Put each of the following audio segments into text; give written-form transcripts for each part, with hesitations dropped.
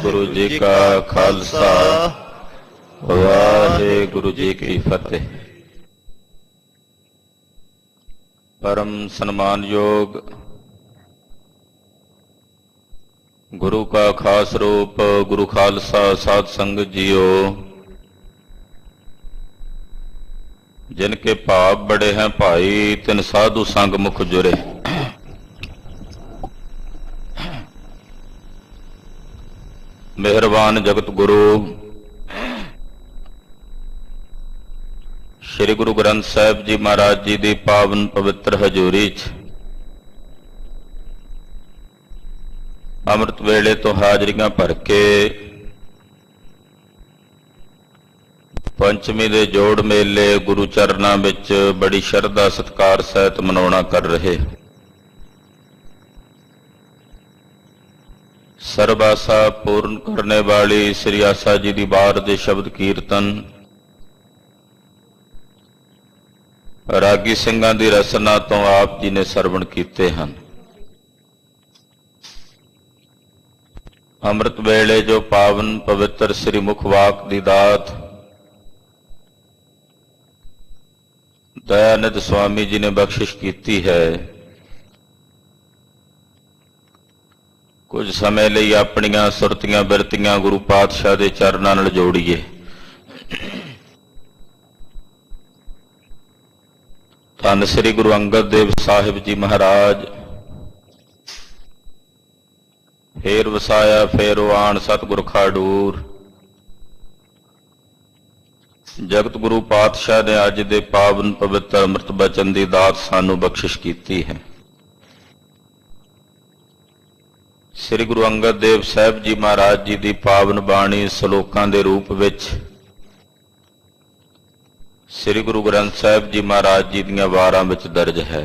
ਵਾਹਿਗੁਰੂ ਜੀ ਕਾ ਖਾਲਸਾ ਵਾਹਿਗੁਰੂ ਜੀ ਕੀ ਫਤਿਹ। परम सन्मानयोग गुरु का खास रूप गुरु खालसा साध संगत जियो, जिनके भाव बड़े हैं भाई तिन साधु संग मुख जुरे। मेहरबान जगत गुरु श्री गुरु ग्रंथ साहिब जी महाराज जी की पावन पवित्र हजूरी च अमृत वेले तो हाजरियां भर के पंचमी दे जोड़ मेले गुरु चरनां विच बड़ी शरधा सत्कार सहित मनाउणा कर रहे। सर्व आसा पूर्ण करने वाली श्री आसा जी की बार दे शब्द कीर्तन रागी ਸਿੰਘਾਂ ਦੀ ਰਸਨਾ ਤੋਂ ਆਪ ਜੀ ਨੇ ਸਰਵਣ ਕੀਤੇ ਹਨ। ਅੰਮ੍ਰਿਤ ਵੇਲੇ ਜੋ ਪਾਵਨ ਪਵਿੱਤਰ ਸ੍ਰੀ ਮੁਖ ਵਾਕ ਦੀ ਦਾਤ ਦਇਆਨੰਦ ਸੁਆਮੀ ਜੀ ਨੇ ਬਖਸ਼ਿਸ਼ ਕੀਤੀ ਹੈ, ਕੁਝ ਸਮੇਂ ਲਈ ਆਪਣੀਆਂ ਸੁਰਤੀਆਂ ਬਿਰਤੀਆਂ ਗੁਰੂ ਪਾਤਸ਼ਾਹ ਦੇ ਚਰਨਾਂ ਨਾਲ ਜੋੜੀਏ। ਧੰਨ ਸ੍ਰੀ ਗੁਰੂ ਅੰਗਦ ਦੇਵ ਸਾਹਿਬ ਜੀ ਮਹਾਰਾਜ ਫੇਰ ਵਸਾਇਆ ਫੇਰ ਆਣ ਸਤਿਗੁਰ ਖਾਡੂਰ। ਜਗਤ ਗੁਰੂ ਪਾਤਸ਼ਾਹ ਨੇ ਅੱਜ ਦੇ ਪਾਵਨ ਪਵਿੱਤਰ ਅੰਮ੍ਰਿਤ ਬਚਨ ਦੀ ਦਾਤ ਸਾਨੂੰ ਬਖਸ਼ਿਸ਼ ਕੀਤੀ ਹੈ। ਸ੍ਰੀ ਗੁਰੂ ਅੰਗਦ ਦੇਵ ਸਾਹਿਬ ਜੀ ਮਹਾਰਾਜ ਜੀ ਦੀ ਪਾਵਨ ਬਾਣੀ ਸ਼ਲੋਕਾਂ ਦੇ ਰੂਪ ਵਿੱਚ श्री गुरु ग्रंथ साहिब जी महाराज जी दीआं वारां विच दर्ज है।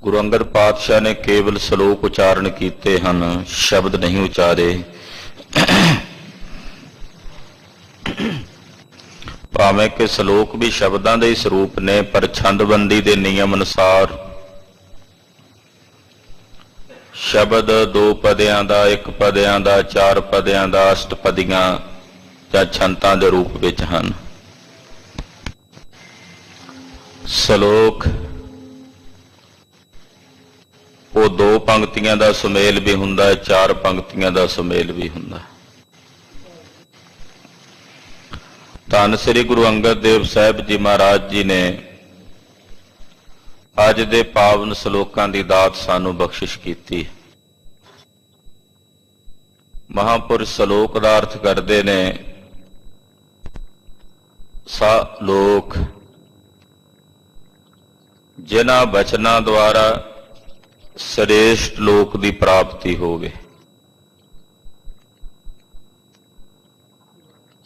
गुरु अंगद पातशाह ने केवल श्लोक उचारण कीते हन, शब्द नहीं उचारे। भावें कि श्लोक भी शब्दां दे स्वरूप ने, पर छंदबंदी दे नियम अनुसार शब्द दो पदियां दा, एक पदियां दा, चार पदियां दा, अष्टपदियां ਜਾਂ ਛੰਤਾਂ ਦੇ ਰੂਪ ਵਿੱਚ ਹਨ। ਸ਼ਲੋਕ ਉਹ ਦੋ ਪੰਕਤੀਆਂ ਦਾ ਸੁਮੇਲ ਵੀ ਹੁੰਦਾ ਹੈ, ਚਾਰ ਪੰਕਤੀਆਂ ਦਾ ਸੁਮੇਲ ਵੀ ਹੁੰਦਾ ਹੈ। ਧੰਨ ਸ੍ਰੀ ਗੁਰੂ ਅੰਗਦ ਦੇਵ ਸਾਹਿਬ ਜੀ ਮਹਾਰਾਜ ਜੀ ਨੇ ਅੱਜ ਦੇ ਪਾਵਨ ਸ਼ਲੋਕਾਂ ਦੀ ਦਾਤ ਸਾਨੂੰ ਬਖਸ਼ਿਸ਼ ਕੀਤੀ। ਮਹਾਂਪੁਰਸ਼ ਸ਼ਲੋਕ ਦਾ ਅਰਥ ਕਰਦੇ ਨੇ ਸਾ ਲੋਕ ਜਿਨ੍ਹਾਂ ਬਚਨਾਂ ਦੁਆਰਾ ਸ੍ਰੇਸ਼ਟ ਲੋਕ ਦੀ ਪ੍ਰਾਪਤੀ ਹੋਵੇ।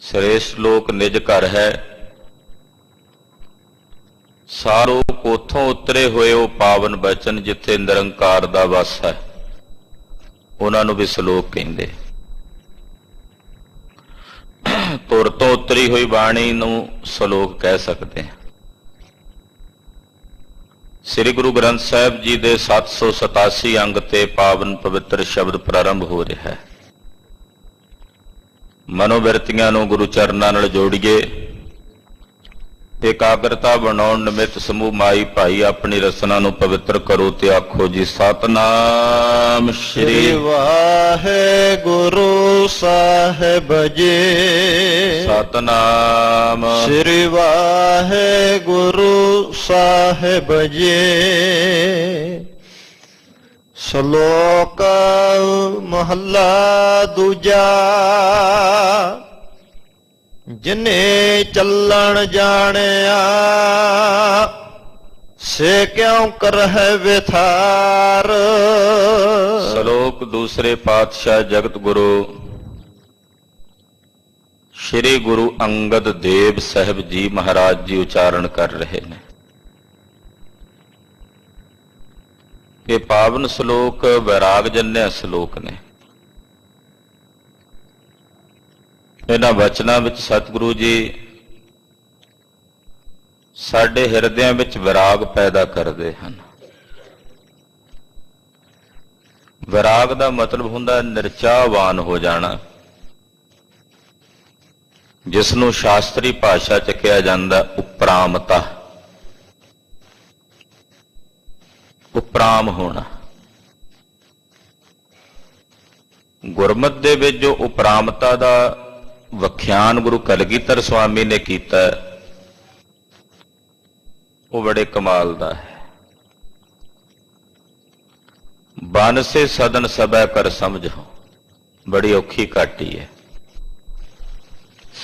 ਸ੍ਰੇਸ਼ਟ ਲੋਕ ਨਿਜ ਘਰ ਹੈ। ਸਾਰੋ ਕੋਥੋਂ ਉਤਰੇ ਹੋਏ ਉਹ ਪਾਵਨ ਬਚਨ ਜਿੱਥੇ ਨਿਰੰਕਾਰ ਦਾ ਵਸ ਹੈ, ਉਹਨਾਂ ਨੂੰ ਵੀ ਸ਼ਲੋਕ ਕਹਿੰਦੇ। ਧੁਰ ਤੋਂ ਉਤਰੀ ਹੋਈ ਬਾਣੀ ਨੂੰ ਸ਼ਲੋਕ ਕਹਿ ਸਕਦੇ ਹਾਂ। ਸ੍ਰੀ ਗੁਰੂ ਗ੍ਰੰਥ ਸਾਹਿਬ ਜੀ ਦੇ 787 ਅੰਗ ਤੇ ਪਾਵਨ ਪਵਿੱਤਰ ਸ਼ਬਦ ਪ੍ਰਾਰੰਭ ਹੋ ਰਿਹਾ ਹੈ। ਮਨੋਬਿਰਤੀਆਂ ਨੂੰ ਗੁਰੂ ਚਰਨਾਂ ਨਾਲ ਜੋੜੀਏ। ਇਕਾਗਰਤਾ ਬਣਾਉਣ ਨਿਮਿਤ ਸਮੂਹ ਮਾਈ ਭਾਈ ਆਪਣੀ ਰਸਨਾ ਨੂੰ ਪਵਿੱਤਰ ਕਰੋ ਤੇ ਆਖੋ ਜੀ ਸਤਨਾਮ ਸ਼੍ਰੀ ਵਾਹਿਗੁਰੂ ਸਾਹਿਬ ਜੀ। ਸਤਨਾਮ ਸ਼੍ਰੀ ਵਾਹਿਗੁਰੂ ਸਾਹਿਬ ਜੀ। ਸ਼ਲੋਕ ਮਹੱਲਾ ਦੂਜਾ। ਜਿਨੇ ਚੱਲਣ ਜਾਣਿਆ ਸੇ ਕਿਉਂ ਕਰਹਿ ਵਿਥਾਰ। ਸ਼ਲੋਕ ਦੂਸਰੇ ਪਾਤਸ਼ਾਹ ਜਗਤ ਗੁਰੂ ਸ਼੍ਰੀ ਗੁਰੂ ਅੰਗਦ ਦੇਵ ਸਾਹਿਬ ਜੀ ਮਹਾਰਾਜ ਜੀ ਉਚਾਰਨ ਕਰ ਰਹੇ ਨੇ। ਇਹ ਪਾਵਨ ਸ਼ਲੋਕ ਵੈਰਾਗ ਜਨਿਆ ਸ਼ਲੋਕ ਨੇ। ਇਹਨਾਂ ਵਚਨਾਂ ਵਿੱਚ ਸਤਿਗੁਰੂ ਜੀ ਸਾਡੇ ਹਿਰਦਿਆਂ ਵਿੱਚ ਵਿਰਾਗ ਪੈਦਾ ਕਰਦੇ ਹਨ। ਵਿਰਾਗ ਦਾ ਮਤਲਬ ਹੁੰਦਾ ਨਿਰਚਾਵਾਨ ਹੋ ਜਾਣਾ, ਜਿਸ ਨੂੰ ਸ਼ਾਸਤਰੀ ਭਾਸ਼ਾ ਚ ਕਿਹਾ ਜਾਂਦਾ ਉਪਰਾਮਤਾ, ਉਪਰਾਮ ਹੋਣਾ। ਗੁਰਮਤਿ ਦੇ ਵਿੱਚ ਜੋ ਉਪਰਾਮਤਾ ਦਾ ਵਿਖਿਆਨ ਗੁਰੂ ਕਲਗੀਧਰ ਸਵਾਮੀ ਨੇ ਕੀਤਾ ਉਹ ਬੜੇ ਕਮਾਲ ਦਾ ਹੈ। ਬਾਨਸੇ ਸਦਨ ਸਭੈ ਕਰ ਸਮਝੋ, ਬੜੀ ਔਖੀ ਘਾਟੀ ਹੈ,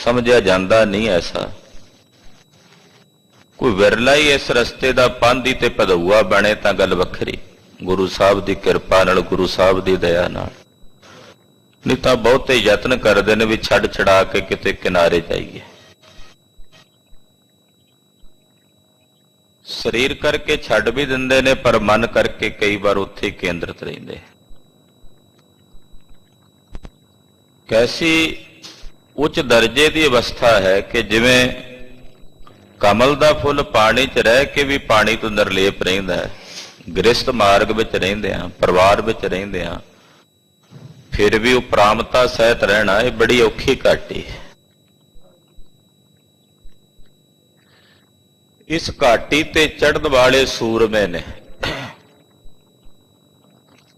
ਸਮਝਿਆ ਜਾਂਦਾ ਨਹੀਂ ਐਸਾ। ਕੋਈ ਵਿਰਲਾ ਹੀ ਇਸ ਰਸਤੇ ਦਾ ਪਾਂਧੀ ਤੇ ਭਦੌਆ ਬਣੇ ਤਾਂ ਗੱਲ ਵੱਖਰੀ, ਗੁਰੂ ਸਾਹਿਬ ਦੀ ਕਿਰਪਾ ਨਾਲ, ਗੁਰੂ ਸਾਹਿਬ ਦੀ ਦਇਆ ਨਾਲ। ਨਹੀਂ ਤਾਂ ਬਹੁਤੇ ਯਤਨ ਕਰਦੇ ਨੇ ਵੀ ਛੱਡ ਛਡਾ ਕੇ ਕਿਤੇ ਕਿਨਾਰੇ ਜਾਈਏ। ਸਰੀਰ ਕਰਕੇ ਛੱਡ ਵੀ ਦਿੰਦੇ ਨੇ, ਪਰ ਮਨ ਕਰਕੇ ਕਈ ਵਾਰ ਉੱਥੇ ਹੀ ਕੇਂਦਰਿਤ ਰਹਿੰਦੇ। ਕੈਸੀ ਉੱਚ ਦਰਜੇ ਦੀ ਅਵਸਥਾ ਹੈ ਕਿ ਜਿਵੇਂ ਕਮਲ ਦਾ ਫੁੱਲ ਪਾਣੀ 'ਚ ਰਹਿ ਕੇ ਵੀ ਪਾਣੀ ਤੋਂ ਨਿਰਲੇਪ ਰਹਿੰਦਾ ਹੈ। ਗ੍ਰਸਥ ਮਾਰਗ ਵਿੱਚ ਰਹਿੰਦੇ ਹਾਂ, ਪਰਿਵਾਰ ਵਿੱਚ ਰਹਿੰਦੇ ਹਾਂ, ਫਿਰ ਵੀ ਉਪਰਾਮਤਾ ਸਹਿਤ ਰਹਿਣਾ ਇਹ ਬੜੀ ਔਖੀ ਘਾਟੀ ਹੈ। ਇਸ ਘਾਟੀ ਤੇ ਚੜ੍ਹਨ ਵਾਲੇ ਸੂਰਮੇ ਨੇ,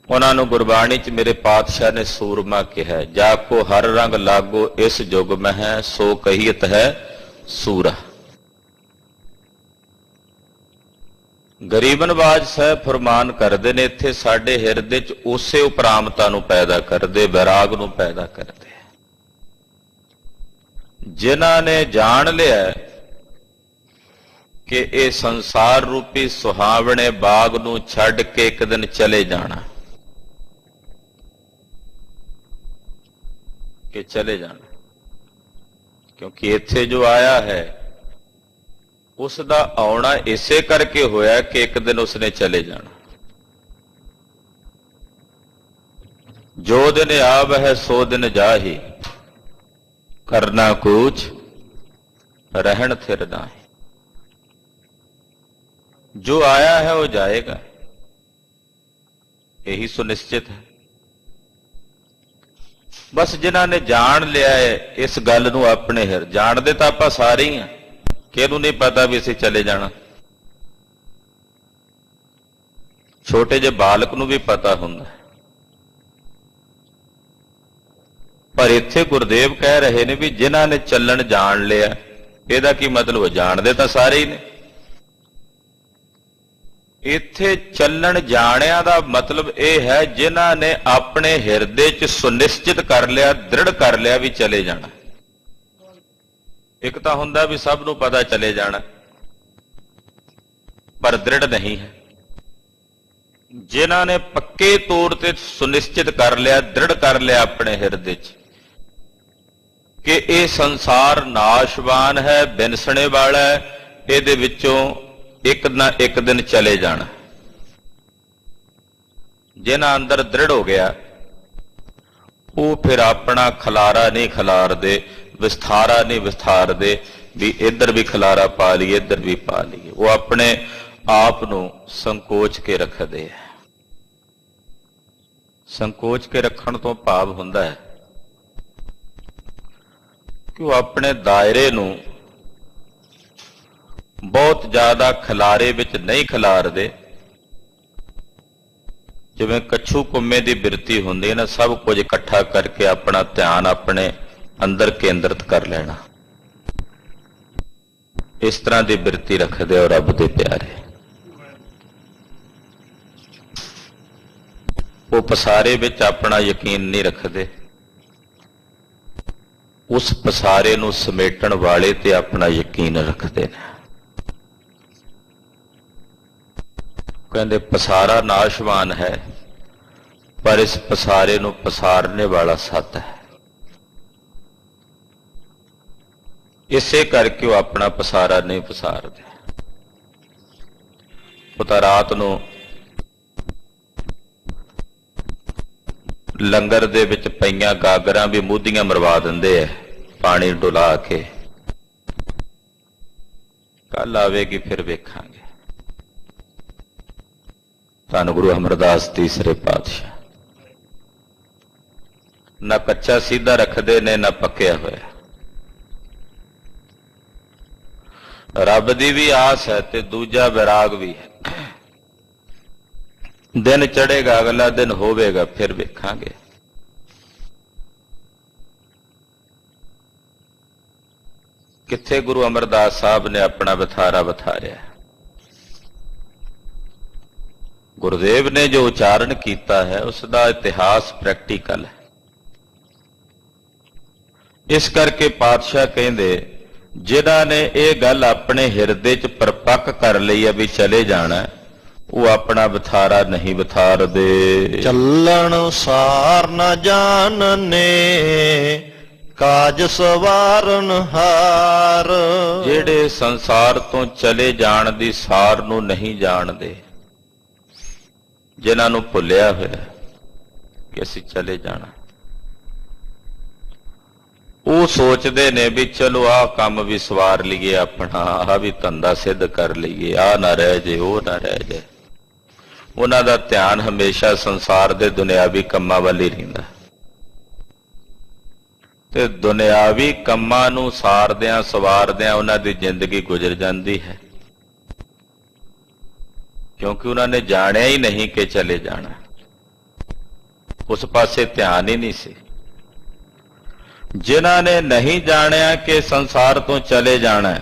ਉਹਨਾਂ ਨੂੰ ਗੁਰਬਾਣੀ 'ਚ ਮੇਰੇ ਪਾਤਸ਼ਾਹ ਨੇ ਸੂਰਮਾ ਕਿਹਾ। ਜਾ ਕੋ ਹਰ ਰੰਗ ਲਾਗੋ ਇਸ ਜੁਗ ਮਹਿ, ਸੋ ਕਹੀਤ ਹੈ ਸੂਰਾ। ਗਰੀਬਨਵਾਜ ਸਾਹਿਬ ਫਰਮਾਨ ਕਰਦੇ ਨੇ, ਇੱਥੇ ਸਾਡੇ ਹਿਰਦੇ 'ਚ ਉਸੇ ਉਪਰਾਮਤਾ ਨੂੰ ਪੈਦਾ ਕਰਦੇ, ਵਿਰਾਗ ਨੂੰ ਪੈਦਾ ਕਰਦੇ। ਜਿਨ੍ਹਾਂ ਨੇ ਜਾਣ ਲਿਆ ਕਿ ਇਹ ਸੰਸਾਰ ਰੂਪੀ ਸੁਹਾਵਣੇ ਬਾਗ ਨੂੰ ਛੱਡ ਕੇ ਇੱਕ ਦਿਨ ਚਲੇ ਜਾਣਾ, ਕਿ ਚਲੇ ਜਾਣਾ, ਕਿਉਂਕਿ ਇੱਥੇ ਜੋ ਆਇਆ ਹੈ ਉਸ ਦਾ ਆਉਣਾ ਇਸੇ ਕਰਕੇ ਹੋਇਆ ਕਿ ਇੱਕ ਦਿਨ ਉਸਨੇ ਚਲੇ ਜਾਣਾ। ਜੋ ਦਿਨ ਆਵ ਹੈ ਸੋ ਦਿਨ ਜਾਹੀ, ਕਰਨਾ ਕੂਚ ਰਹਿਣ ਥਿਰ ਨਾਹੀ। ਜੋ ਆਇਆ ਹੈ ਉਹ ਜਾਏਗਾ, यही सुनिश्चित है। बस जिन्हां ने जान लिया है इस गल नूं अपने हिर, जानते तो आपां सारे ही हैं, किहनूं नहीं पता भी असीं चले जाना। छोटे जे बालक नूं भी पता हुंदा है, पर इत्थे गुरदेव कह रहे ने भी जिन्हां ने चलन जान लिया, इहदा की मतलब जानते तो सारे ही ने। इत्थे चलन जाणिया दा मतलब यह है जिन्हां ने अपने हिरदे च सुनिश्चित कर लिया, दृढ़ कर लिया भी चले जाना। एक तो हुंदा भी सब नूं पता चले जाना, पर दृढ़ नहीं है। जिन्हां ने पक्के तौर ते सुनिश्चित कर लिया, दृढ़ कर लिया अपने हिरदे च कि यह संसार नाशवान है, बिनसणे वाला है, इहदे विचों एक ना एक दिन चले जाना। जिन्हां अंदर दृढ़ हो गया वो फिर अपना खलारा नहीं खलार दे, विस्तारा नहीं विस्तार दे भी इधर भी खलारा पा लीए इधर भी पा लीए। वो अपने आप नूं संकोच के रखदे है। संकोच के रखण तो भाव हुंदा है कि वो अपने दायरे नूं बहुत ज्यादा खलारे विच नहीं खिलार दे। जिवें कच्छू कुम्मे की बिरती हुंदी है ना, सब कुछ इकट्ठा करके अपना ध्यान अपने अंदर केंद्रित कर लेना, इस तरह की बिरती रखते और रब दे प्यारे। वो पसारे विच अपना यकीन नहीं रखते, उस पसारे नूं समेटण वाले ते अपना यकीन रखते हैं। कहते पसारा नाशवान है, पर इस पसारे नूं पसारने वाला सत है। इसे करके वो अपना पसारा नहीं पसारते। पता रात नूं लंगर दे विच पईयां गागरां भी मूधियां मरवा दिंदे है, पानी डुला के। कल आवेगी फिर वेखांगे। धन गुरु अमरदास तीसरे पातशाह। ਨਾ ਕੱਚਾ ਸਿੱਧਾ ਰੱਖਦੇ ਨੇ ਨਾ ਪੱਕਿਆ ਹੋਇਆ। ਰੱਬ ਦੀ ਵੀ ਆਸ ਹੈ ਤੇ ਦੂਜਾ ਵਿਰਾਗ ਵੀ ਹੈ। ਦਿਨ ਚੜ੍ਹੇਗਾ, ਅਗਲਾ ਦਿਨ ਹੋਵੇਗਾ, ਫਿਰ ਵੇਖਾਂਗੇ। ਕਿੱਥੇ ਗੁਰੂ ਅਮਰਦਾਸ ਸਾਹਿਬ ਨੇ ਆਪਣਾ ਬਥਾਰਾ ਬਥਾਰਿਆ। ਗੁਰਦੇਵ ਨੇ ਜੋ ਉਚਾਰਨ ਕੀਤਾ ਹੈ ਉਸ ਦਾ ਇਤਿਹਾਸ ਪ੍ਰੈਕਟੀਕਲ ਹੈ। ਇਸ ਕਰਕੇ ਪਾਤਸ਼ਾਹ ਕਹਿੰਦੇ ਜਿਨ੍ਹਾਂ ਨੇ ਇਹ ਗੱਲ ਆਪਣੇ ਹਿਰਦੇ 'ਚ ਪਰਪੱਕ ਕਰ ਲਈ ਹੈ ਵੀ ਚਲੇ ਜਾਣਾ, ਉਹ ਆਪਣਾ ਬਥਾਰਾ ਨਹੀਂ ਬਥਾਰਦੇ। ਚੱਲਣ ਸਾਰ ਨ ਜਾਣਨੇ ਕਾਜ ਸਵਾਰਨ ਹਾਰ। ਜਿਹੜੇ ਸੰਸਾਰ ਤੋਂ ਚਲੇ ਜਾਣ ਦੀ ਸਾਰ ਨੂੰ ਨਹੀਂ ਜਾਣਦੇ, ਜਿਨ੍ਹਾਂ ਨੂੰ ਭੁੱਲਿਆ ਹੋਇਆ ਕਿ ਅਸੀਂ ਚਲੇ ਜਾਣਾ, ਉਹ ਸੋਚਦੇ ਨੇ ਵੀ ਚਲੋ ਆਹ ਕੰਮ ਵੀ ਸਵਾਰ ਲਈਏ, ਆਪਣਾ ਆਹ ਵੀ ਧੰਦਾ ਸਿੱਧ ਕਰ ਲਈਏ, ਆਹ ਨਾ ਰਹਿ ਜੇ, ਉਹ ਨਾ ਰਹਿ ਜੇ। ਉਹਨਾਂ ਦਾ ਧਿਆਨ ਹਮੇਸ਼ਾ ਸੰਸਾਰ ਦੇ ਦੁਨਿਆਵੀ ਕੰਮਾਂ ਵੱਲ ਹੀ ਰਹਿੰਦਾ ਤੇ ਦੁਨਿਆਵੀ ਕੰਮਾਂ ਨੂੰ ਸਾਰਦਿਆਂ ਸਵਾਰਦਿਆਂ ਉਹਨਾਂ ਦੀ ਜ਼ਿੰਦਗੀ ਗੁਜ਼ਰ ਜਾਂਦੀ ਹੈ, ਕਿਉਂਕਿ ਉਹਨਾਂ ਨੇ ਜਾਣਿਆ ਹੀ ਨਹੀਂ ਕਿ ਚਲੇ ਜਾਣਾ। ਉਸ ਪਾਸੇ ਧਿਆਨ ਹੀ ਨਹੀਂ ਸੀ। ਜਿਨ੍ਹਾਂ ਨੇ ਨਹੀਂ ਜਾਣਿਆ ਕਿ ਸੰਸਾਰ ਤੋਂ ਚਲੇ ਜਾਣਾ,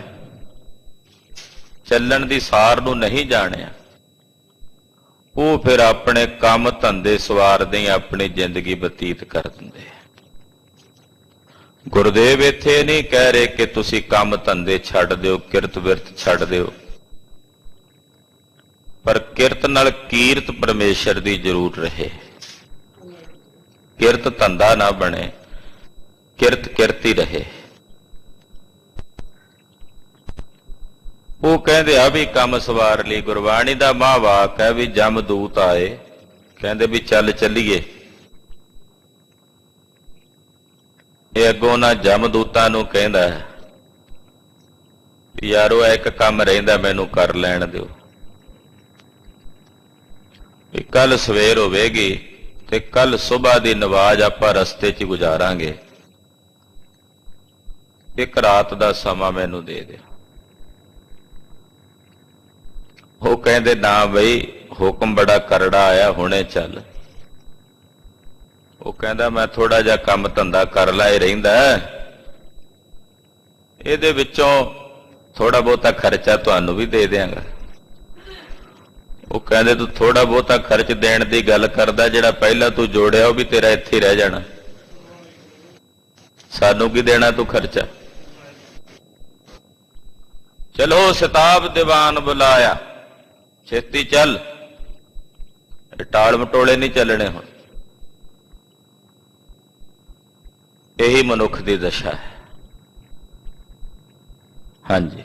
ਚੱਲਣ ਦੀ ਸਾਰ ਨੂੰ ਨਹੀਂ ਜਾਣਿਆ, ਉਹ ਫਿਰ ਆਪਣੇ ਕੰਮ ਧੰਦੇ ਸਵਾਰਦੇ ਹੀ ਆਪਣੀ ਜ਼ਿੰਦਗੀ ਬਤੀਤ ਕਰ ਦਿੰਦੇ। ਗੁਰਦੇਵ ਇੱਥੇ ਨਹੀਂ ਕਹਿ ਰਹੇ ਕਿ ਤੁਸੀਂ ਕੰਮ ਧੰਦੇ ਛੱਡ ਦਿਓ, ਕਿਰਤ ਵਿਰਤ ਛੱਡ ਦਿਓ, ਪਰ ਕਿਰਤ ਨਾਲ ਕੀਰਤ ਪਰਮੇਸ਼ਰ ਦੀ ਜ਼ਰੂਰ ਰਹੇ। ਕਿਰਤ ਧੰਦਾ ਨਾ ਬਣੇ, ਕਿਰਤ ਕਿਰਤੀ ਰਹੇ। ਉਹ ਕਹਿੰਦੇ ਆ ਵੀ ਕੰਮ ਸਵਾਰ ਲਈ। ਗੁਰਬਾਣੀ ਦਾ ਮਹਾਵਾਕ ਹੈ ਵੀ ਜਮਦੂਤ ਆਏ, ਕਹਿੰਦੇ ਵੀ ਚੱਲ ਚੱਲੀਏ। ਇਹ ਅੱਗੋਂ ਨਾ ਜਮਦੂਤਾਂ ਨੂੰ ਕਹਿੰਦਾ ਵੀ ਯਾਰੋ ਇੱਕ ਕੰਮ ਰਹਿੰਦਾ, ਮੈਨੂੰ ਕਰ ਲੈਣ ਦਿਓ। ਵੀ ਕੱਲ ਸਵੇਰ ਹੋਵੇਗੀ ਤੇ ਕੱਲ ਸੁਬਾਹ ਦੀ ਨਵਾਜ਼ ਆਪਾਂ ਰਸਤੇ 'ਚ ਗੁਜ਼ਾਰਾਂਗੇ, ਇੱਕ ਰਾਤ ਦਾ ਸਮਾਂ ਮੈਨੂੰ ਦੇ ਦਿਓ। ਉਹ ਕਹਿੰਦੇ ਨਾ ਬਈ, ਹੁਕਮ ਬੜਾ ਕਰੜਾ ਆਇਆ, ਹੁਣੇ ਚੱਲ। ਉਹ ਕਹਿੰਦਾ ਮੈਂ ਥੋੜਾ ਜਿਹਾ ਕੰਮ ਧੰਦਾ ਕਰ ਲਾਏ ਰਹਿੰਦਾ, ਇਹਦੇ ਵਿੱਚੋਂ ਥੋੜਾ ਬਹੁਤਾ ਖਰਚਾ ਤੁਹਾਨੂੰ ਵੀ ਦੇ ਦਿਆਂਗਾ। ਉਹ ਕਹਿੰਦੇ ਤੂੰ ਥੋੜਾ ਬਹੁਤਾ ਖਰਚ ਦੇਣ ਦੀ ਗੱਲ ਕਰਦਾ, ਜਿਹੜਾ ਪਹਿਲਾਂ ਤੂੰ ਜੋੜਿਆ ਉਹ ਵੀ ਤੇਰਾ ਇੱਥੇ ਹੀ ਰਹਿ ਜਾਣਾ, ਸਾਨੂੰ ਕੀ ਦੇਣਾ ਤੂੰ ਖਰਚਾ। ਚਲੋ ਸਿਤਾਬ ਦੀਵਾਨ ਬੁਲਾਇਆ, ਛੇਤੀ ਚੱਲ, ਟਾਲ ਮਟੋਲੇ ਨਹੀਂ ਚੱਲਣੇ ਹੁਣ। ਇਹੀ ਮਨੁੱਖ ਦੀ ਦਸ਼ਾ ਹੈ। ਹਾਂਜੀ।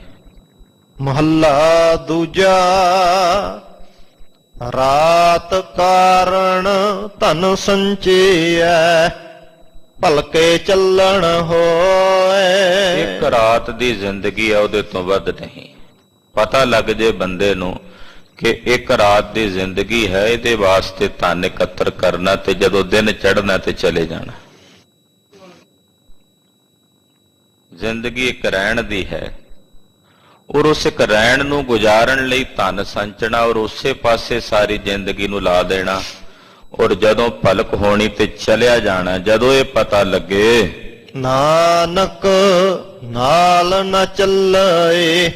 ਮਹੱਲਾ ਦੂਜਾ। ਰਾਤ ਕਾਰਣ ਧਨ ਸੰਚਿਐ ਭਲਕੇ ਚੱਲਣ ਹੋਏ। ਇੱਕ ਰਾਤ ਦੀ ਜ਼ਿੰਦਗੀ ਆ, ਉਹਦੇ ਤੋਂ ਵੱਧ ਨਹੀਂ। ਪਤਾ ਲੱਗ ਜੇ ਬੰਦੇ ਨੂੰ ਕਿ ਇੱਕ ਰਾਤ ਦੀ ਜ਼ਿੰਦਗੀ ਹੈ, ਇਹਦੇ ਵਾਸਤੇ ਧਨ ਇਕੱਤਰ ਕਰਨਾ ਤੇ ਜਦੋਂ ਦਿਨ ਚੜ੍ਹਨਾ ਤੇ ਚਲੇ ਜਾਣਾ। ਜ਼ਿੰਦਗੀ ਇੱਕ ਰਹਿਣ ਦੀ ਹੈ, ਔਰ ਉਸ ਇੱਕ ਰਹਿਣ ਨੂੰ ਗੁਜ਼ਾਰਨ ਲਈ ਧਨ ਸੰਚਣਾ ਔਰ ਉਸੇ ਪਾਸੇ ਸਾਰੀ ਜ਼ਿੰਦਗੀ ਨੂੰ ਲਾ ਦੇਣਾ, ਔਰ ਜਦੋਂ ਭਲਕ ਹੋਣੀ ਤੇ ਚਲਿਆ ਜਾਣਾ। ਜਦੋਂ ਇਹ ਪਤਾ ਲੱਗੇ ਨਾਨਕ ਨਾਲ ਨ ਚੱਲੇ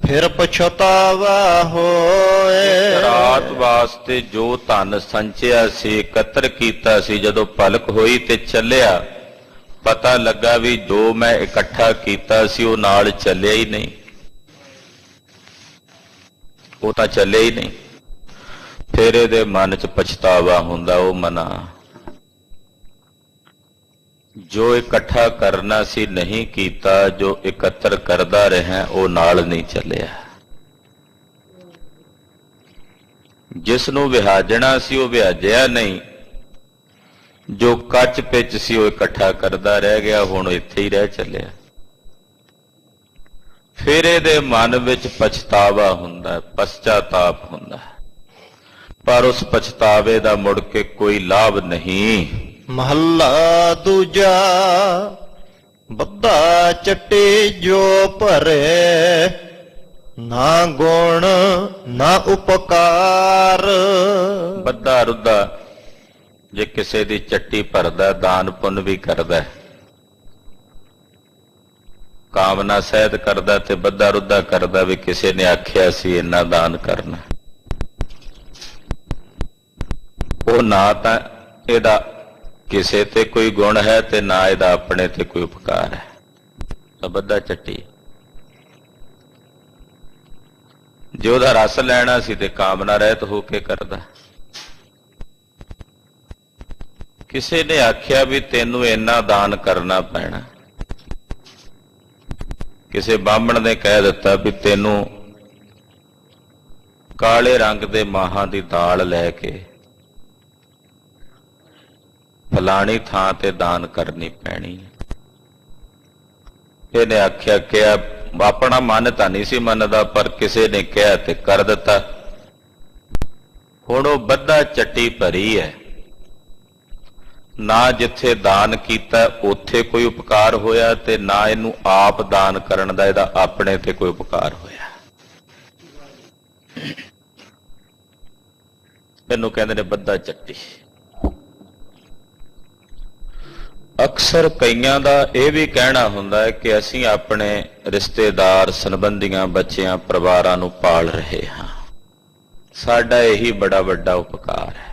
ਫਿਰ ਪਛਤਾਵਾ ਹੋਏ। ਰਾਤ ਵਾਸਤੇ ਜੋ ਧਨ ਸੰਚਿਆ ਸੀ, ਇਕੱਤਰ ਕੀਤਾ ਸੀ, ਜਦੋਂ ਭਲਕ ਹੋਈ ਤੇ ਚੱਲਿਆ, ਪਤਾ ਲੱਗਾ ਵੀ ਜੋ ਮੈਂ ਇਕੱਠਾ ਕੀਤਾ ਸੀ ਉਹ ਨਾਲ ਚੱਲਿਆ ਹੀ ਨਹੀਂ, ਉਹ ਤਾਂ ਚੱਲਿਆ ਹੀ ਨਹੀਂ। ਫਿਰ ਇਹਦੇ ਮਨ 'ਚ ਪਛਤਾਵਾ ਹੁੰਦਾ। ਉਹ ਮਨਾ ਜੋ ਇਕੱਠਾ ਕਰਨਾ ਸੀ ਨਹੀਂ ਕੀਤਾ, ਜੋ ਇਕੱਤਰ ਕਰਦਾ ਰਿਹਾ ਉਹ ਨਾਲ ਨਹੀਂ ਚੱਲਿਆ। ਜਿਸ ਨੂੰ ਵਿਹਾਜਣਾ ਸੀ ਉਹ ਵਿਹਾਜਿਆ ਨਹੀਂ, ਜੋ ਕੱਚ ਪਿੱਚ ਸੀ ਉਹ ਇਕੱਠਾ ਕਰਦਾ ਰਹਿ ਗਿਆ, ਹੁਣ ਇੱਥੇ ਹੀ ਰਹਿ ਚੱਲਿਆ। ਫਿਰ ਇਹਦੇ ਮਨ ਵਿੱਚ ਪਛਤਾਵਾ ਹੁੰਦਾ, ਪਛਤਾਤਾਪ ਹੁੰਦਾ, ਪਰ ਉਸ ਪਛਤਾਵੇ ਦਾ ਮੁੜ ਕੇ ਕੋਈ ਲਾਭ ਨਹੀਂ। ਮਹੱਲਾ ਦੂਜਾ। ਬੱਧਾ ਚੱਟੇ ਜੋ ਭਰੇ, ਨਾ ਗੁਣ ਨਾ ਉਪਕਾਰ। ਬੱਧਾ ਰੁੱਧਾ ਜੇ ਕਿਸੇ ਦੀ ਚੱਟੀ ਭਰਦਾ, ਦਾਨ ਪੁੰਨ ਵੀ ਕਰਦਾ, ਕਾਮਨਾ ਸਹਿਤ ਕਰਦਾ ਤੇ ਬੱਧਾ ਰੁੱਧਾ ਕਰਦਾ ਵੀ ਕਿਸੇ ਨੇ ਆਖਿਆ ਸੀ ਇੰਨਾ ਦਾਨ ਕਰਨਾ, ਉਹ ਨਾ ਤਾਂ ਇਹਦਾ ਕਿਸੇ ਤੇ ਕੋਈ ਗੁਣ ਹੈ ਤੇ ਨਾ ਇਹਦਾ ਆਪਣੇ ਤੇ ਕੋਈ ਉਪਕਾਰ ਹੈ, ਤਾਂ ਬੱਧਾ ਚੱਟੀ। ਜੇ ਉਹਦਾ ਰਸ ਲੈਣਾ ਸੀ ਤੇ ਕਾਮਨਾ ਰਹਿਤ ਹੋ ਕੇ ਕਰਦਾ। ਕਿਸੇ ਨੇ ਆਖਿਆ ਵੀ ਤੈਨੂੰ ਇੰਨਾ ਦਾਨ ਕਰਨਾ ਪੈਣਾ, ਕਿਸੇ ਬਾਹਮਣ ਨੇ ਕਹਿ ਦਿੱਤਾ ਵੀ ਤੈਨੂੰ ਕਾਲੇ ਰੰਗ ਦੇ ਮਾਹਾਂ ਦੀ ਦਾਲ ਲੈ ਕੇ ਫਲਾਣੀ ਥਾਂ ਤੇ ਦਾਨ ਕਰਨੀ ਪੈਣੀ। ਇਹਨੇ ਆਖਿਆ ਕਿਹਾ, ਆਪਣਾ ਮਨ ਤਾਂ ਨਹੀਂ ਸੀ ਮੰਨਦਾ, ਪਰ ਕਿਸੇ ਨੇ ਕਿਹਾ ਤੇ ਕਰ ਦਿੱਤਾ। ਹੁਣ ਉਹ ਬੱਧਾ ਚੱਟੀ ਭਰੀ ਹੈ, ਨਾ ਜਿੱਥੇ ਦਾਨ ਕੀਤਾ ਉੱਥੇ ਕੋਈ ਉਪਕਾਰ ਹੋਇਆ ਤੇ ਨਾ ਇਹਨੂੰ ਆਪ ਦਾਨ ਕਰਨ ਦਾ ਇਹਦਾ ਆਪਣੇ ਤੇ ਕੋਈ ਉਪਕਾਰ ਹੋਇਆ। ਇਹਨੂੰ ਕਹਿੰਦੇ ਨੇ ਬੱਧਾ ਚੱਟੀ। ਅਕਸਰ ਕਈਆਂ ਦਾ ਇਹ ਵੀ ਕਹਿਣਾ ਹੁੰਦਾ ਹੈ ਕਿ ਅਸੀਂ ਆਪਣੇ ਰਿਸ਼ਤੇਦਾਰ, ਸੰਬੰਧੀਆਂ, ਬੱਚਿਆਂ, ਪਰਿਵਾਰਾਂ ਨੂੰ ਪਾਲ ਰਹੇ ਹਾਂ, ਸਾਡਾ ਇਹੀ ਬੜਾ ਵੱਡਾ ਉਪਕਾਰ ਹੈ।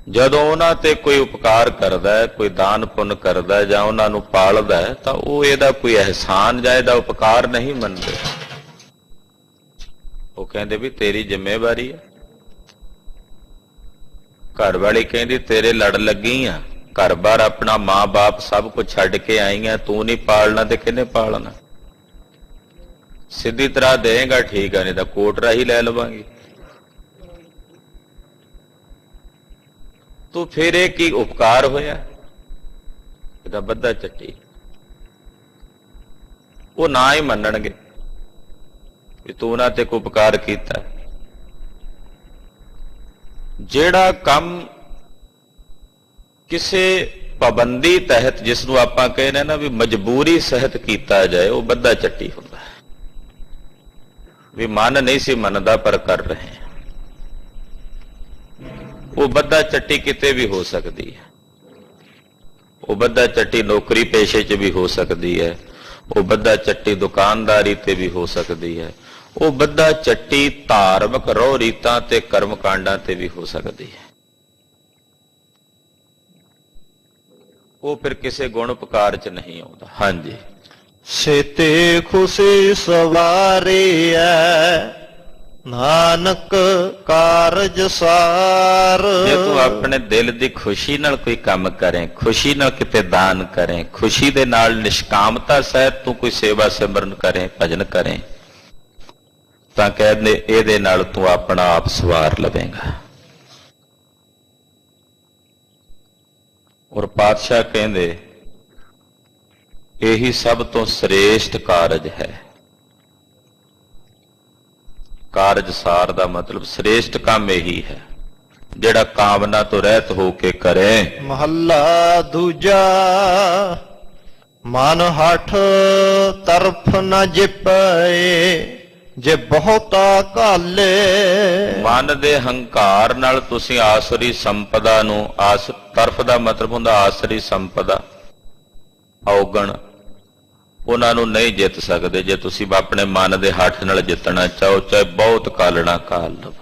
ਜਦੋਂ ਉਹਨਾਂ ਤੇ ਕੋਈ ਉਪਕਾਰ ਕਰਦਾ ਹੈ, ਕੋਈ ਦਾਨ ਪੁੰਨ ਕਰਦਾ ਹੈ ਜਾਂ ਉਹਨਾਂ ਨੂੰ ਪਾਲਦਾ ਹੈ, ਤਾਂ ਉਹ ਇਹਦਾ ਕੋਈ ਅਹਿਸਾਨ ਜਾਂ ਇਹਦਾ ਉਪਕਾਰ ਨਹੀਂ ਮੰਨਦੇ। ਉਹ ਕਹਿੰਦੇ ਵੀ ਤੇਰੀ ਜ਼ਿੰਮੇਵਾਰੀ ਹੈ। ਘਰ ਵਾਲੀ ਕਹਿੰਦੀ ਤੇਰੇ ਲੜ ਲੱਗੀ ਆ, ਘਰ-ਬਾਰ ਆਪਣਾ ਮਾਂ-ਬਾਪ ਸਭ ਕੁਝ ਛੱਡ ਕੇ ਆਈ ਆ, ਤੂੰ ਨਹੀਂ ਪਾਲਣਾ ਤੇ ਕਿਹਨੇ ਪਾਲਣਾ? ਸਿੱਧੀ ਤਰ੍ਹਾਂ ਦੇਏਗਾ ਠੀਕ ਆ, ਨਹੀਂ ਤਾਂ ਕੋਟ ਰਾਹੀਂ ਲੈ ਲਵਾਂਗੀ। ਤੂੰ ਫਿਰ ਇਹ ਕੀ ਉਪਕਾਰ ਹੋਇਆ? ਇਹਦਾ ਬੱਧਾ ਚੱਟੀ। ਉਹ ਨਾ ਹੀ ਮੰਨਣਗੇ ਵੀ ਤੂੰ ਉਹਨਾਂ ਤੇ ਕੋਈ ਉਪਕਾਰ ਕੀਤਾ। ਜਿਹੜਾ ਕੰਮ ਕਿਸੇ ਪਾਬੰਦੀ ਤਹਿਤ, ਜਿਸ ਨੂੰ ਆਪਾਂ ਕਹਿੰਦੇ ਨਾ ਵੀ ਮਜਬੂਰੀ ਸਹਿਤ ਕੀਤਾ ਜਾਏ, ਉਹ ਬੱਧਾ ਚੱਟੀ ਹੁੰਦਾ ਹੈ। ਵੀ ਮਨ ਨਹੀਂ ਸੀ ਮੰਨਦਾ ਪਰ ਕਰ ਰਹੇ ਹਾਂ। ਉਹ ਬੱਧਾ ਚੱਟੀ ਕਿਤੇ ਵੀ ਹੋ ਸਕਦੀ ਹੈ। ਉਹ ਬੱਧਾ ਚੱਟੀ ਨੌਕਰੀ ਪੇਸ਼ੇ 'ਚ ਵੀ ਹੋ ਸਕਦੀ ਹੈ। ਉਹ ਬੱਧਾ ਚੱਟੀ ਦੁਕਾਨਦਾਰੀ ਤੇ ਵੀ ਹੋ ਸਕਦੀ ਹੈ। ਉਹ ਬੱਧਾ ਚੱਟੀ ਧਾਰਮਿਕ ਰਹੁ ਰੀਤਾਂ ਤੇ ਕਰਮ ਕਾਂਡਾਂ ਤੇ ਵੀ ਹੋ ਸਕਦੀ ਹੈ। ਉਹ ਫਿਰ ਕਿਸੇ ਗੁਣ ਉਪਕਾਰ 'ਚ ਨਹੀਂ ਆਉਂਦਾ। ਹਾਂਜੀ। ਸੇਤੇ ਖੁਸ਼ੀ ਸਵਾਰੀ ਐ, ਨਾਨਕ ਕਾਰਜ ਸਾਰ। ਜੇ ਤੂੰ ਆਪਣੇ ਦਿਲ ਦੀ ਖੁਸ਼ੀ ਨਾਲ ਕੋਈ ਕੰਮ ਕਰੇ, ਖੁਸ਼ੀ ਨਾਲ ਕਿਤੇ ਦਾਨ ਕਰੇ, ਖੁਸ਼ੀ ਦੇ ਨਾਲ ਨਿਸ਼ਕਾਮਤਾ ਸਹਿਤ ਤੂੰ ਕੋਈ ਸੇਵਾ ਸਿਮਰਨ ਕਰੇ, ਭਜਨ ਕਰੇ, ਤਾਂ ਕਹਿੰਦੇ ਇਹਦੇ ਨਾਲ ਤੂੰ ਆਪਣਾ ਆਪ ਸਵਾਰ ਲਵੇਂਗਾ। ਔਰ ਪਾਤਸ਼ਾਹ ਕਹਿੰਦੇ ਇਹੀ ਸਭ ਤੋਂ ਸ੍ਰੇਸ਼ਟ ਕਾਰਜ ਹੈ। ਕਾਰਜਸਾਰ ਦਾ ਮਤਲਬ ਸ੍ਰੇਸ਼ਟ ਕੰਮ ਇਹੀ ਹੈ ਜਿਹੜਾ ਕਾਮਨਾ ਤੋਂ ਰਹਿਤ ਹੋ ਕੇ ਕਰੇ। ਮਹੱਲਾ ਦੂਜਾ। ਮਨ ਹਠ ਤਰਫ ਨ ਜਿਪਏ, ਜੇ ਬਹੁਤਾ ਘਾਲੇ। ਮਨ ਦੇ ਹੰਕਾਰ ਨਾਲ ਤੁਸੀਂ ਆਸਰੀ ਸੰਪਦਾ ਨੂੰ, ਤਰਫ ਦਾ ਮਤਲਬ ਹੁੰਦਾ ਆਸਰੀ ਸੰਪਦਾ, ਔਗਣ, ਉਹਨਾਂ ਨੂੰ ਨਹੀਂ ਜਿੱਤ ਸਕਦੇ। ਜੇ ਤੁਸੀਂ ਆਪਣੇ ਮਨ ਦੇ ਹੱਠ ਨਾਲ ਜਿੱਤਣਾ ਚਾਹੋ, ਚਾਹੇ ਬਹੁਤ ਕਾਲਣਾ ਕਾਲ ਲਵੋ।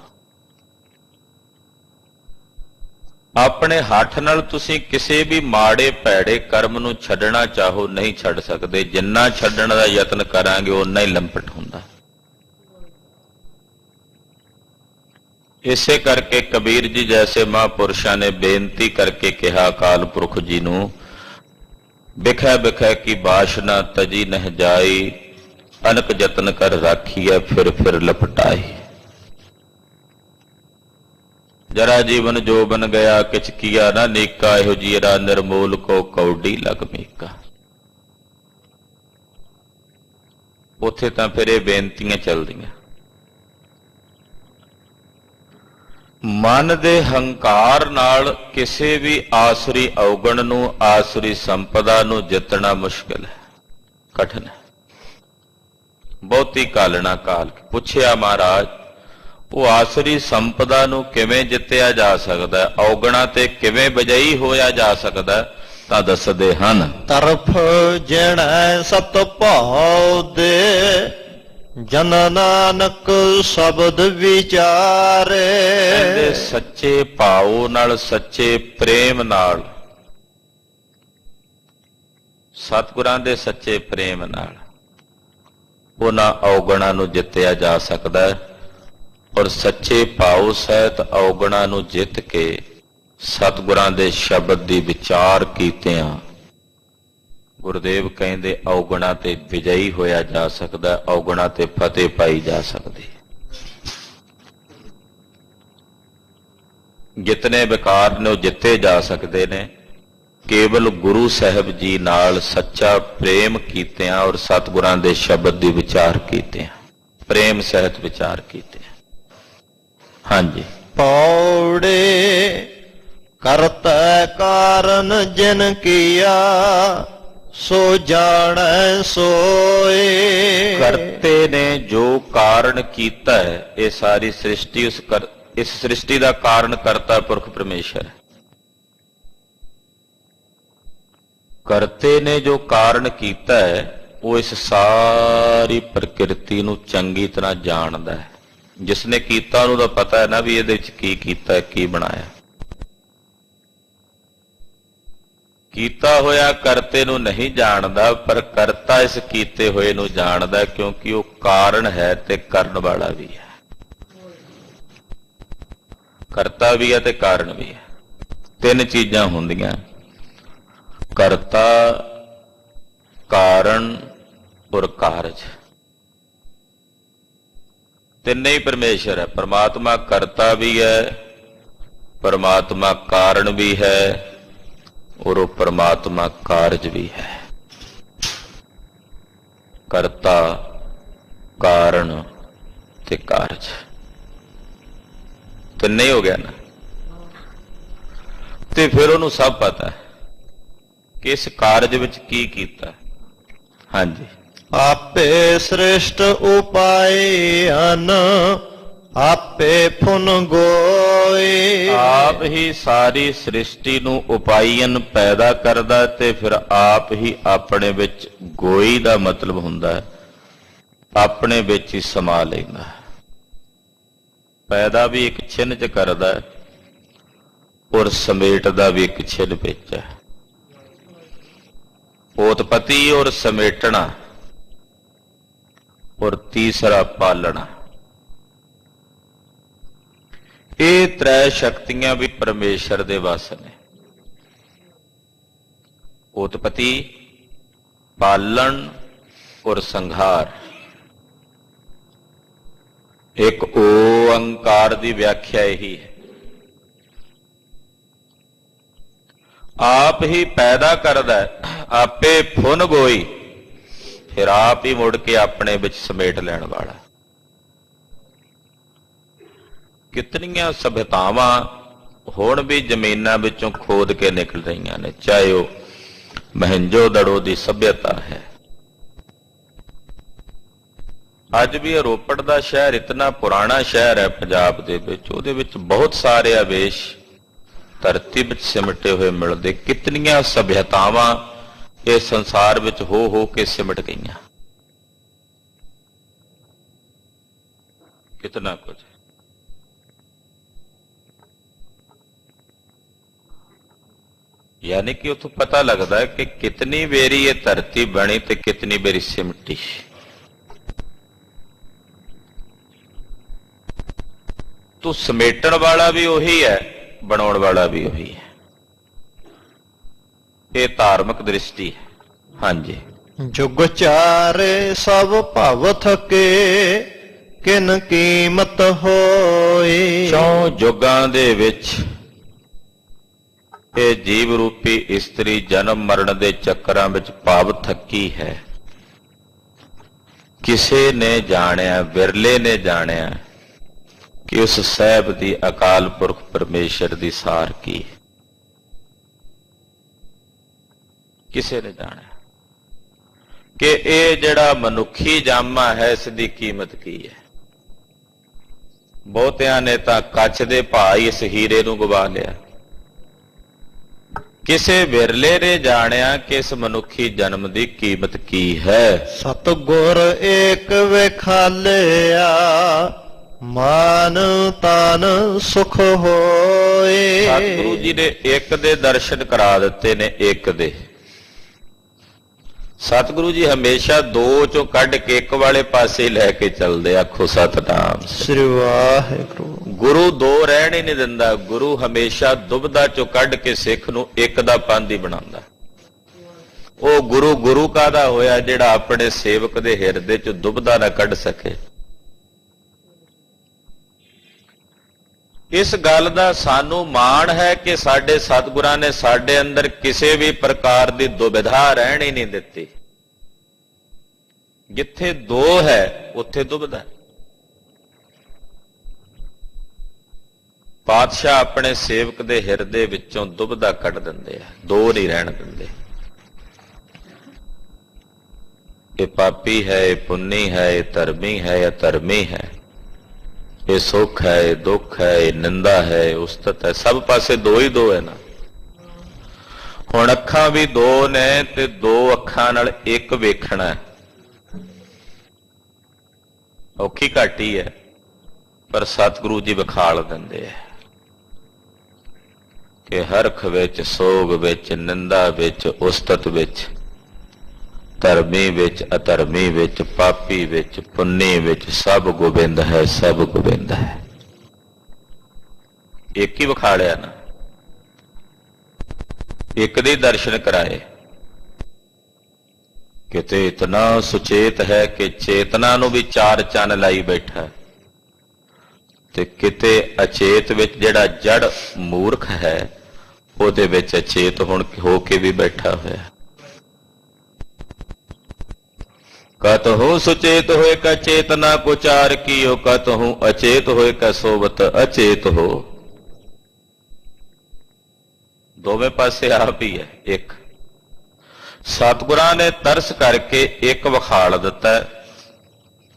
ਆਪਣੇ ਹੱਠ ਨਾਲ ਤੁਸੀਂ ਕਿਸੇ ਵੀ ਮਾੜੇ ਭੈੜੇ ਕਰਮ ਨੂੰ ਛੱਡਣਾ ਚਾਹੋ, ਨਹੀਂ ਛੱਡ ਸਕਦੇ। ਜਿੰਨਾ ਛੱਡਣ ਦਾ ਯਤਨ ਕਰਾਂਗੇ ਓਨਾ ਹੀ ਲੰਪਟ ਹੁੰਦਾ। ਇਸੇ ਕਰਕੇ ਕਬੀਰ ਜੀ ਜੈਸੇ ਮਹਾਂਪੁਰਸ਼ਾਂ ਨੇ ਬੇਨਤੀ ਕਰਕੇ ਕਿਹਾ ਅਕਾਲ ਪੁਰਖ ਜੀ ਨੂੰ, ਬਿਖੈ ਬਿਖੈ ਕੀ ਬਾਸ਼ਨਾ ਤਜੀ ਨਹਿ ਜਾਈ, ਅਨਕ ਯਤਨ ਕਰ ਰਾਖੀਐ ਫਿਰ ਫਿਰ ਲਪਟਾਈ। ਜਰਾ ਜੀਵਨ ਜੋ ਬਨ ਗਿਆ ਕਿਛ ਕੀਆ ਨਾ ਨੀਕਾ, ਇਹੋ ਜੀਰਾ ਨਿਰਮੂਲ ਕੋ ਕੌਡੀ ਲਗ ਮੀਕਾ। ਉੱਥੇ ਤਾਂ ਫਿਰ ਇਹ ਬੇਨਤੀਆਂ ਚੱਲਦੀਆਂ। ਮਨ ਦੇ ਹੰਕਾਰ ਨਾਲ ਕਿਸੇ ਵੀ ਆਸਰੀ ਔਗਣ ਨੂੰ, ਆਸਰੀ ਸੰਪਦਾ ਨੂੰ ਜਿੱਤਣਾ ਮੁਸ਼ਕਿਲ ਹੈ, ਕਠਿਨ ਹੈ। ਬਹੁਤੀ ਕਾਲਣਾ ਕਾਲ ਕੇ ਪੁੱਛਿਆ ਮਹਾਰਾਜ, ਉਹ ਆਸਰੀ ਸੰਪਦਾ ਨੂੰ ਕਿਵੇਂ ਜਿੱਤਿਆ ਜਾ ਸਕਦਾ, ਔਗਣਾ ਤੇ ਕਿਵੇਂ ਵਿਜয়ੀ ਹੋਇਆ ਜਾ ਸਕਦਾ? ਤਾਂ ਦੱਸਦੇ ਹਨ, ਤਰਫ ਜਣੈ ਸਤ ਭਾਉ ਦੇ, ਜਨ ਨਾਨਕ ਸ਼ਬਦ ਵਿਚਾਰੇ। ਕਹਿੰਦੇ ਸੱਚੇ ਭਾਉ ਨਾਲ, ਸੱਚੇ ਪ੍ਰੇਮ ਨਾਲ, ਸਤਿਗੁਰਾਂ ਦੇ ਸੱਚੇ ਪ੍ਰੇਮ ਨਾਲ ਉਹਨਾਂ ਔਗਣਾਂ ਨੂੰ ਜਿੱਤਿਆ ਜਾ ਸਕਦਾ ਹੈ। ਔਰ ਸੱਚੇ ਭਾਉ ਸਹਿਤ ਔਗਣਾਂ ਨੂੰ ਜਿੱਤ ਕੇ ਸਤਿਗੁਰਾਂ ਦੇ ਸ਼ਬਦ ਦੀ ਵਿਚਾਰ ਕੀਤਿਆਂ ਗੁਰਦੇਵ ਕਹਿੰਦੇ ਔਗਣਾਂ ਤੇ ਵਿਜয়ੀ ਹੋਇਆ ਜਾ ਸਕਦਾ, ਔਗਣਾਂ ਤੇ ਫਤਿਹ ਪਾਈ ਜਾ ਸਕਦੀ। ਜਿਤਨੇ ਵਿਕਾਰ ਨੇ ਉਹ ਜਿੱਤੇ ਜਾ ਸਕਦੇ ਨੇ ਕੇਵਲ ਗੁਰੂ ਸਾਹਿਬ ਜੀ ਨਾਲ ਸੱਚਾ ਪ੍ਰੇਮ ਕੀਤਿਆਂ ਔਰ ਸਤਿਗੁਰਾਂ ਦੇ ਸ਼ਬਦ ਦੀ ਵਿਚਾਰ ਕੀਤਿਆਂ, ਪ੍ਰੇਮ ਸਹਿਤ ਵਿਚਾਰ ਕੀਤਿਆਂ। ਹਾਂਜੀ, ਪੌੜੇ ਕਰਤਾ ਕਾਰਨ ਜਿਨ ਕੀਆ, ਸੋ ਜਾਣੈ ਸੋਏ। ਕਰਤੇ ਨੇ ਜੋ ਕਾਰਨ ਕੀਤਾ ਹੈ, ਇਹ ਸਾਰੀ ਸ੍ਰਿਸ਼ਟੀ ਇਸ ਸ੍ਰਿਸ਼ਟੀ ਦਾ ਕਾਰਨ ਕਰਤਾ ਪੁਰਖ ਪਰਮੇਸ਼ਰ ਹੈ। ਕਰਤੇ ਨੇ ਜੋ ਕਾਰਨ ਕੀਤਾ ਹੈ, ਉਹ ਇਸ ਸਾਰੀ ਪ੍ਰਕਿਰਤੀ ਨੂੰ ਚੰਗੀ ਤਰ੍ਹਾਂ ਜਾਣਦਾ ਹੈ। ਜਿਸ ਨੇ ਕੀਤਾ ਉਹਨੂੰ ਤਾਂ ਪਤਾ ਹੈ ਨਾ ਵੀ ਇਹਦੇ ਵਿੱਚ ਕੀ ਕੀਤਾ, ਕੀ ਬਣਾਇਆ। ਕੀਤਾ ਹੋਇਆ ਕਰਤੇ ਨੂੰ ਨਹੀਂ ਜਾਣਦਾ, ਪਰ ਕਰਤਾ ਇਸ ਕੀਤੇ ਹੋਏ ਨੂੰ ਜਾਣਦਾ, ਕਿਉਂਕਿ ਉਹ ਕਾਰਨ ਹੈ ਤੇ ਕਰਨ ਵਾਲਾ ਵੀ ਹੈ। ਕਰਤਾ ਵੀ ਹੈ ਤੇ ਕਾਰਨ ਵੀ ਹੈ। ਤਿੰਨ ਚੀਜ਼ਾਂ ਹੁੰਦੀਆਂ, ਕਰਤਾ, ਕਾਰਨ ਔਰ ਕਾਰਜ। ਤਿੰਨੇ ਹੀ ਪਰਮੇਸ਼ਰ ਹੈ। ਪਰਮਾਤਮਾ ਕਰਤਾ ਵੀ ਹੈ, ਪਰਮਾਤਮਾ ਕਾਰਨ ਵੀ ਹੈ ਔਰ ਉਹ ਪਰਮਾਤਮਾ ਕਾਰਜ ਵੀ ਹੈ। ਕਰਤਾ, ਕਾਰਨ ਤੇ ਕਾਰਜ ਤਿੰਨੇ ਹੀ ਹੋ ਗਿਆ ਨਾ। ਤੇ ਫਿਰ ਉਹਨੂੰ ਸਭ ਪਤਾ ਹੈ ਕਿ ਇਸ ਕਾਰਜ ਵਿੱਚ ਕੀ ਕੀਤਾ। ਹਾਂਜੀ, ਆਪੇ ਸ੍ਰਿਸ਼ਟ ਉਪਾਏ ਹਨ, ਆਪੇ ਫੁਨ ਗੋਏ। ਆਪ ਹੀ ਸਾਰੀ ਸ੍ਰਿਸ਼ਟੀ ਨੂੰ ਉਪਾਇਨ ਪੈਦਾ ਕਰਦਾ ਤੇ ਫਿਰ ਆਪ ਹੀ ਆਪਣੇ ਵਿੱਚ ਗੋਈ ਦਾ ਮਤਲਬ ਹੁੰਦਾ ਹੈ, ਆਪਣੇ ਵਿੱਚ ਹੀ ਸਮਾ ਲੈਂਦਾ। ਪੈਦਾ ਵੀ ਇੱਕ ਛਿਨ ਚ ਕਰਦਾ ਔਰ ਸਮੇਟਦਾ ਵੀ ਇੱਕ ਛਿਨ ਵਿੱਚ ਹੈ। ਉਤਪਤੀ ਔਰ ਸਮੇਟਣਾ ਔਰ ਤੀਸਰਾ ਪਾਲਣਾ, ਇਹ ਤ੍ਰੈ ਸ਼ਕਤੀਆਂ ਵੀ ਪਰਮੇਸ਼ਰ ਦੇ ਵਸ ਨੇ। ਉਤਪਤੀ, ਪਾਲਣ ਔਰ ਸੰਘਾਰ। ਇੱਕ ਓੰਕਾਰ ਦੀ ਵਿਆਖਿਆ ਇਹੀ ਹੈ। ਆਪ ਹੀ ਪੈਦਾ ਕਰਦਾ, ਆਪੇ ਫੁਨ ਗੋਈ, ਫਿਰ ਆਪ ਹੀ ਮੁੜ ਕੇ ਆਪਣੇ ਵਿੱਚ ਸਮੇਟ ਲੈਣ ਵਾਲਾ। ਕਿਤਨੀਆਂ ਸਭਿਤਾਵਾਂ ਹੁਣ ਵੀ ਜ਼ਮੀਨਾਂ ਵਿੱਚੋਂ ਖੋਦ ਕੇ ਨਿਕਲ ਰਹੀਆਂ ਨੇ, ਚਾਹੇ ਉਹ ਮਹਿੰਜੋ ਦੜੋ ਦੀ ਸਭਿਅਤਾ ਹੈ। ਅੱਜ ਵੀ ਰੋਪੜ ਦਾ ਸ਼ਹਿਰ ਇਤਨਾ ਪੁਰਾਣਾ ਸ਼ਹਿਰ ਹੈ ਪੰਜਾਬ ਦੇ ਵਿੱਚ, ਉਹਦੇ ਵਿੱਚ ਬਹੁਤ ਸਾਰੇ ਆਵੇਸ਼ ਧਰਤੀ ਵਿੱਚ ਸਿਮਟੇ ਹੋਏ ਮਿਲਦੇ। ਕਿਤਨੀਆਂ ਸਭਿਅਤਾਵਾਂ ਇਸ ਸੰਸਾਰ ਵਿੱਚ ਹੋ ਕੇ ਸਿਮਟ ਗਈਆਂ, ਕਿਤਨਾ ਕੁਝ। ਯਾਨੀ ਕਿ ਉੱਥੋਂ ਪਤਾ ਲੱਗਦਾ ਹੈ ਕਿ ਕਿਤਨੀ ਵੇਰੀ ਇਹ ਧਰਤੀ ਬਣੀ ਤੇ ਕਿਤਨੀ ਵੇਰੀ ਸਿਮਟੀ। ਤੋ ਸਮੇਟਣ ਵਾਲਾ ਵੀ ਉਹੀ ਹੈ, ਬਣਾਉਣ ਵਾਲਾ ਵੀ ਉਹੀ ਹੈ। ਇਹ ਧਾਰਮਿਕ ਦ੍ਰਿਸ਼ਟੀ ਹੈ। ਹਾਂਜੀ, ਜੁਗ ਚਾਰੇ ਸਭ ਭਵ ਥਕੇ, ਕਿਨ ਕੀਮਤ ਹੋਈ। ਚੌਂ ਜੁਗਾਂ ਦੇ ਵਿੱਚ ਇਹ ਜੀਵ ਰੂਪੀ ਇਸਤਰੀ ਜਨਮ ਮਰਨ ਦੇ ਚੱਕਰਾਂ ਵਿੱਚ ਭਵ ਥੱਕੀ ਹੈ। ਕਿਸੇ ਨੇ ਜਾਣਿਆ, ਵਿਰਲੇ ਨੇ ਜਾਣਿਆ ਕਿ ਉਸ ਸਾਹਿਬ ਦੀ ਅਕਾਲ ਪੁਰਖ ਪਰਮੇਸ਼ਰ ਦੀ ਸਾਰ ਕੀ ਹੈ। ਕਿਸੇ ਨੇ ਜਾਣਿਆ ਕਿ ਇਹ ਜਿਹੜਾ ਮਨੁੱਖੀ ਜਾਮਾ ਹੈ ਇਸ ਦੀ ਕੀਮਤ ਕੀ ਹੈ। ਬਹੁਤਿਆਂ ਨੇ ਤਾਂ ਕੱਚ ਦੇ ਭਾਅ ਹੀ ਇਸ ਹੀਰੇ ਨੂੰ ਗਵਾ ਲਿਆ। ਕਿਸੇ ਵਿਰਲੇ ਨੇ ਜਾਣਿਆ ਕਿ ਇਸ ਮਨੁੱਖੀ ਜਨਮ ਦੀ ਕੀਮਤ ਕੀ ਹੈ। ਸਤਿਗੁਰ ਏਕ ਵੇਖਾਲਿਆ ਮਾਨ ਤਨ ਸੁਖ ਹੋਏ। ਸਤਿਗੁਰੂ ਜੀ ਨੇ ਇੱਕ ਦੇ ਦਰਸ਼ਨ ਕਰਾ ਦਿੱਤੇ ਨੇ, ਇੱਕ ਦੇ। ਸਤਿਗੁਰੂ ਜੀ ਹਮੇਸ਼ਾ ਦੋ ਚੋਂ ਕੱਢ ਕੇ ਇੱਕ ਵਾਲੇ ਪਾਸੇ ਲੈ ਕੇ ਚੱਲਦੇ। ਆਖੋ ਸਤਿਨਾਮ ਸ੍ਰੀ ਵਾਹਿਗੁਰੂ। ਗੁਰੂ ਦੋ ਰਹਿਣ ਹੀ ਨਹੀਂ ਦਿੰਦਾ। ਗੁਰੂ ਹਮੇਸ਼ਾ ਦੁਬਦਾ ਚੋਂ ਕੱਢ ਕੇ ਸਿੱਖ ਨੂੰ ਇੱਕ ਦਾ ਪਾਂਧੀ ਬਣਾਉਂਦਾ। ਉਹ ਗੁਰੂ ਕਾਹਦਾ ਹੋਇਆ ਜਿਹੜਾ ਆਪਣੇ ਸੇਵਕ ਦੇ ਹਿਰਦੇ ਚੋਂ ਦੁਬਦਾ ਨਾ ਕੱਢ ਸਕੇ। ਇਸ ਗੱਲ ਦਾ ਸਾਨੂੰ ਮਾਣ ਹੈ ਕਿ ਸਾਡੇ ਸਤਿਗੁਰਾਂ ਨੇ ਸਾਡੇ ਅੰਦਰ ਕਿਸੇ ਵੀ ਪ੍ਰਕਾਰ ਦੀ ਦੁਬਿਧਾ ਰਹਿਣ ਹੀ ਨਹੀਂ ਦਿੱਤੀ। ਜਿੱਥੇ ਦੋ ਹੈ ਉੱਥੇ ਦੁਬਿਧਾ। ਪਾਤਸ਼ਾਹ ਆਪਣੇ ਸੇਵਕ ਦੇ ਹਿਰਦੇ ਵਿੱਚੋਂ ਦੁਬਿਧਾ ਕੱਢ ਦਿੰਦੇ ਆ, ਦੋ ਨਹੀਂ ਰਹਿਣ ਦਿੰਦੇ। ਇਹ ਪਾਪੀ ਹੈ, ਇਹ ਪੁੰਨੀ ਹੈ, ਇਹ ਧਰਮੀ ਹੈ, ਇਹ ਅਧਰਮੀ ਹੈ, ਇਹ ਸੁੱਖ ਹੈ, ਇਹ ਦੁੱਖ ਹੈ, ਇਹ ਨਿੰਦਾ ਹੈ, ਇਹ ਉਸਤਤ ਹੈ। ਸਭ ਪਾਸੇ ਦੋ ਹੀ ਦੋ ਹੈ ਨਾ। ਹੁਣ ਅੱਖਾਂ ਵੀ ਦੋ ਨੇ ਤੇ ਦੋ ਅੱਖਾਂ ਨਾਲ ਇੱਕ ਵੇਖਣਾ ਔਖੀ ਘਾਟੀ ਹੈ, ਪਰ ਸਤਿਗੁਰੂ ਜੀ ਵਿਖਾਲ ਦਿੰਦੇ ਆ ਕਿ ਹਰਖ ਵਿੱਚ, ਸੋਗ ਵਿੱਚ, ਨਿੰਦਾ ਵਿੱਚ, ਉਸਤਤ ਵਿੱਚ, ਧਰਮੀ ਵਿੱਚ, ਅਧਰਮੀ ਵਿੱਚ, ਪਾਪੀ ਵਿੱਚ, ਪੁੰਨੀ ਵਿੱਚ, ਸਭ ਗੋਬਿੰਦ ਹੈ, ਸਭ ਗੋਬਿੰਦ ਹੈ। ਇੱਕ ਹੀ ਵਿਖਾੜਿਆ ਨਾ, ਇੱਕ ਦੇ ਦਰਸ਼ਨ ਕਰਾਏ। ਕਿਤੇ ਇਤਨਾ ਸੁਚੇਤ ਹੈ ਕਿ ਚੇਤਨਾ ਨੂੰ ਵੀ ਚਾਰ ਚੰਨ ਲਾਈ ਬੈਠਾ, ਤੇ ਕਿਤੇ ਅਚੇਤ ਵਿੱਚ ਜਿਹੜਾ ਜੜ ਮੂਰਖ ਹੈ ਉਹਦੇ ਵਿੱਚ ਅਚੇਤ ਹੋ ਕੇ ਵੀ ਬੈਠਾ ਹੋਇਆ। ਕਤਹੁ ਸੁਚੇਤ ਹੋਏ ਕਾ ਚੇਤਨਾ ਕੋ ਚਾਰ ਕੀਓ, ਕਤਹੁ ਅਚੇਤ ਹੋਏ ਕਾ ਸੋਵਤ ਅਚੇਤ ਹੋ। ਦੋਵੇਂ ਪਾਸੇ ਆਪ ਹੀ ਹੈ ਇੱਕ। ਸਤਿਗੁਰਾਂ ਨੇ ਤਰਸ ਕਰਕੇ ਇੱਕ ਵਿਖਾਲ ਦਿੱਤਾ,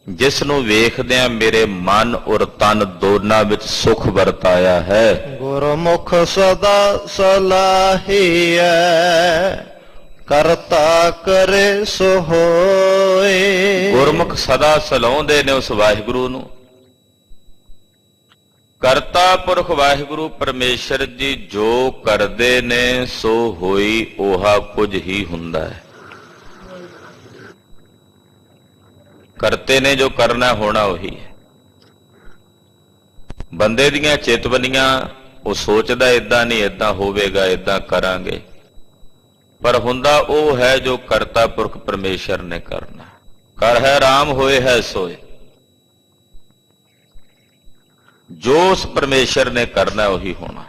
ਜਿਸ ਨੂੰ ਵੇਖਦਿਆਂ ਮੇਰੇ ਮਨ ਔਰ ਤਨ ਦੋਨਾਂ ਵਿੱਚ ਸੁਖ ਵਰਤਾਇਆ ਹੈ। ਗੁਰਮੁਖ ਸਦਾ ਸਲਾਹੀਐ ਕਰਤਾ ਕਰੇ ਸੋ ਹੋਏ। ਗੁਰਮੁਖ ਸਦਾ ਸਲਾਉਂਦੇ ਨੇ ਉਸ ਵਾਹਿਗੁਰੂ ਨੂੰ। ਕਰਤਾ ਪੁਰਖ ਵਾਹਿਗੁਰੂ ਪਰਮੇਸ਼ਰ ਜੀ ਜੋ ਕਰਦੇ ਨੇ ਸੋ ਹੋਈ ਉਹਾ ਕੁਝ ਹੀ ਹੁੰਦਾ ਹੈ। ਕਰਤੇ ਨੇ ਜੋ ਕਰਨਾ ਹੋਣਾ ਉਹੀ ਹੈ। ਬੰਦੇ ਦੀਆਂ ਚੇਤਵਨੀਆਂ ਉਹ ਸੋਚਦਾ ਏਦਾਂ ਨਹੀਂ, ਏਦਾਂ ਹੋਵੇਗਾ, ਏਦਾਂ ਕਰਾਂਗੇ, ਪਰ ਹੁੰਦਾ ਉਹ ਹੈ ਜੋ ਕਰਤਾ ਪੁਰਖ ਪਰਮੇਸ਼ਰ ਨੇ ਕਰਨਾ। ਕਰ ਹੈ ਰਾਮ ਹੋਏ ਹੈ ਸੋਏ। ਜੋ ਉਸ ਪਰਮੇਸ਼ਰ ਨੇ ਕਰਨਾ ਉਹੀ ਹੋਣਾ।